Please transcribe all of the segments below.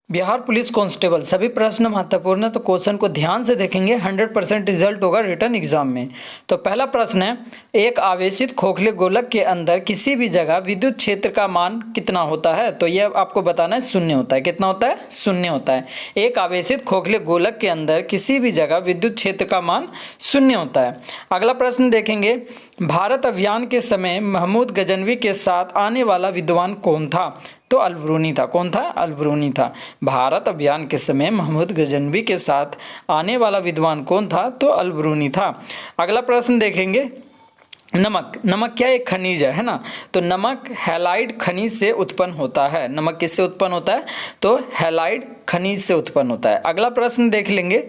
Bihar police constable सभी प्रश्न महत्वपूर्ण है, तो क्वेश्चन को ध्यान से देखेंगे। 100% रिजल्ट होगा रिटर्न एग्जाम में। तो पहला प्रश्न है, एक आवेशित खोखले गोलक के अंदर किसी भी जगह विद्युत क्षेत्र का मान कितना होता है? तो यह आपको बताना है, शून्य होता है। कितना होता है? शून्य होता है। एक आवेशित खोखले गोलक के अंदर किसी भी जगह विद्युत क्षेत्र का मान शून्य होता है। अगला प्रश्न देखेंगे, भारत अभियान के समय महमूद गजनवी के साथ आने वाला विद्वान कौन था? तो अलबरूनी था। कौन था? अलबरूनी था। भारत अभियान के समय महमूद गजनवी के साथ आने वाला विद्वान कौन था? तो अलबरूनी था। अगला प्रश्न देखेंगे, नमक क्या एक खनिज है ना? तो नमक हैलाइड खनिज से उत्पन्न होता है। नमक किससे उत्पन्न होता है? तो हैलाइड खनिज से उत्पन्न होता है। अगला प्रश्न देख लेंगे,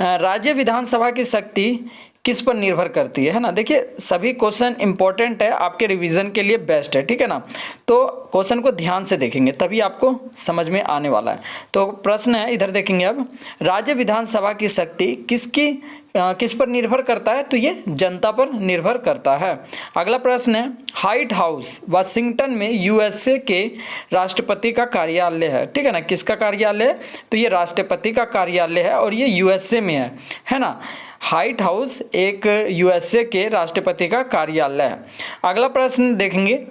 राज्य विधानसभा की शक्ति किस पर निर्भर करती है ना? देखिए सभी क्वेश्चन इंपॉर्टेंट है, आपके रिवीजन के लिए बेस्ट है, ठीक है ना। तो क्वेश्चन को ध्यान से देखेंगे तभी आपको समझ में आने वाला है। तो प्रश्न है, इधर देखेंगे अब, राज्य विधानसभा की शक्ति किस पर निर्भर करता है? तो ये जनता पर निर्भर करता है। अगला प्रश्न है, व्हाइट हाउस वाशिंगटन में यूएसए के राष्ट्रपति का कार्यालय है, ठीक है ना। किसका कार्यालय है? तो ये राष्ट्रपति का कार्यालय है और ये यूएसए में है ना। व्हाइट हाउस एक यूएसए के राष्ट्रपति का कार्यालय है। अगला प्रश्न देखेंगे,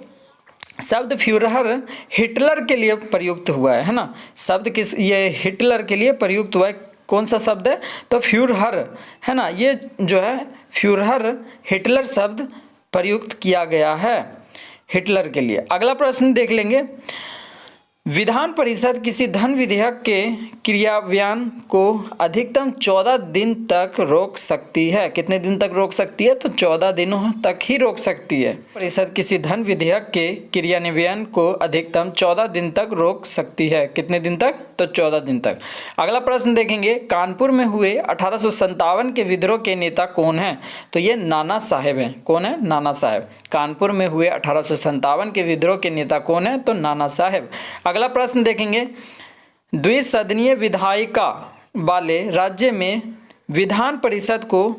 शब्द फ्यूहरर हिटलर के लिए प्रयुक्त हुआ है ना। शब्द ये हिटलर के लिए प्रयुक्त हुआ है, कौन सा शब्द है? तो फ्यूहरर है ना। ये जो है फ्यूहरर हिटलर शब्द प्रयुक्त किया गया है हिटलर के लिए। अगला प्रश्न देख लेंगे, विधान परिषद किसी धन विधेयक के क्रियान्वयन को अधिकतम 14 दिन तक रोक सकती है। कितने दिन तक रोक सकती है? तो 14 दिनों तक ही रोक सकती है। परिषद किसी धन विधेयक के क्रियान्वयन को अधिकतम 14 दिन तक रोक सकती है। कितने दिन तक? तो 14 दिन तक। अगला प्रश्न देखेंगे, कानपुर में हुए 1857 के विद्रोह के नेता कौन है? तो ये नाना साहेब हैं। कौन है? नाना साहेब। कानपुर में हुए 1857 के विद्रोह के नेता कौन है? तो नाना साहेब। अगला प्रश्न देखेंगे, द्विसदनीय विधायिका वाले राज्य में विधान परिषद को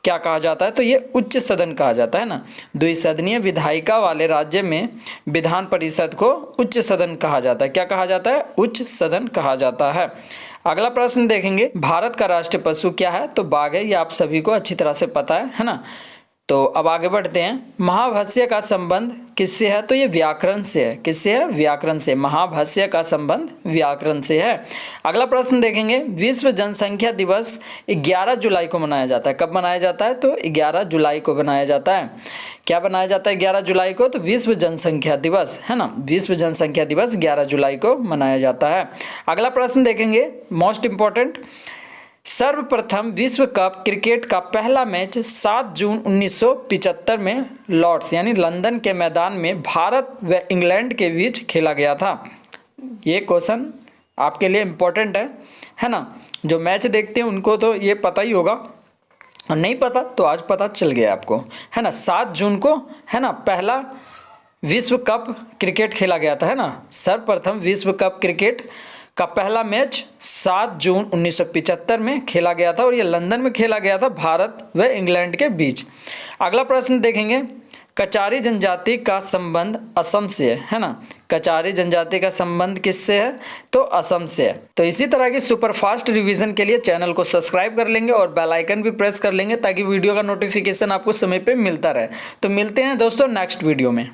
क्या कहा जाता है? तो ये उच्च सदन कहा जाता है ना। द्विसदनीय विधायिका वाले राज्य में विधान परिषद को उच्च सदन कहा जाता है। क्या कहा जाता है? उच्च सदन कहा जाता है। अगला प्रश्न देखेंगे, भारत का राष्ट्रीय पशु क्या है? तो बाघ है। ये आप सभी को अच्छी तरह से पता है ना। तो अब आगे बढ़ते हैं, महाभाष्य का संबंध किससे है? तो ये व्याकरण से है। किससे है? व्याकरण से। महाभाष्य का संबंध व्याकरण से है। अगला प्रश्न देखेंगे, विश्व जनसंख्या दिवस 11 जुलाई को मनाया जाता है। कब मनाया जाता है? तो 11 जुलाई को मनाया जाता है। क्या बनाया जाता है 11 जुलाई को? तो विश्व जनसंख्या दिवस है ना। विश्व जनसंख्या दिवस 11 जुलाई को मनाया जाता है। अगला प्रश्न देखेंगे, मोस्ट इंपॉर्टेंट, सर्वप्रथम विश्व कप क्रिकेट का पहला मैच 7 जून 1975 में लॉर्ड्स यानी लंदन के मैदान में भारत व इंग्लैंड के बीच खेला गया था। ये क्वेश्चन आपके लिए इम्पोर्टेंट है ना। जो मैच देखते हैं उनको तो ये पता ही होगा, और नहीं पता तो आज पता चल गया आपको, है ना। 7 जून को है ना पहला विश्व कप क्रिकेट खेला गया था, है ना। सर्वप्रथम विश्व कप क्रिकेट का पहला मैच 7 जून 1975 में खेला गया था और ये लंदन में खेला गया था भारत व इंग्लैंड के बीच। अगला प्रश्न देखेंगे, कचारी जनजाति का संबंध असम से है ना। कचारी जनजाति का संबंध किससे है? तो असम से है। तो इसी तरह की सुपरफास्ट रिवीजन के लिए चैनल को सब्सक्राइब कर लेंगे और बेल आइकन भी प्रेस कर लेंगे ताकि वीडियो का नोटिफिकेशन आपको समय पे मिलता रहे। तो मिलते हैं दोस्तों नेक्स्ट वीडियो में।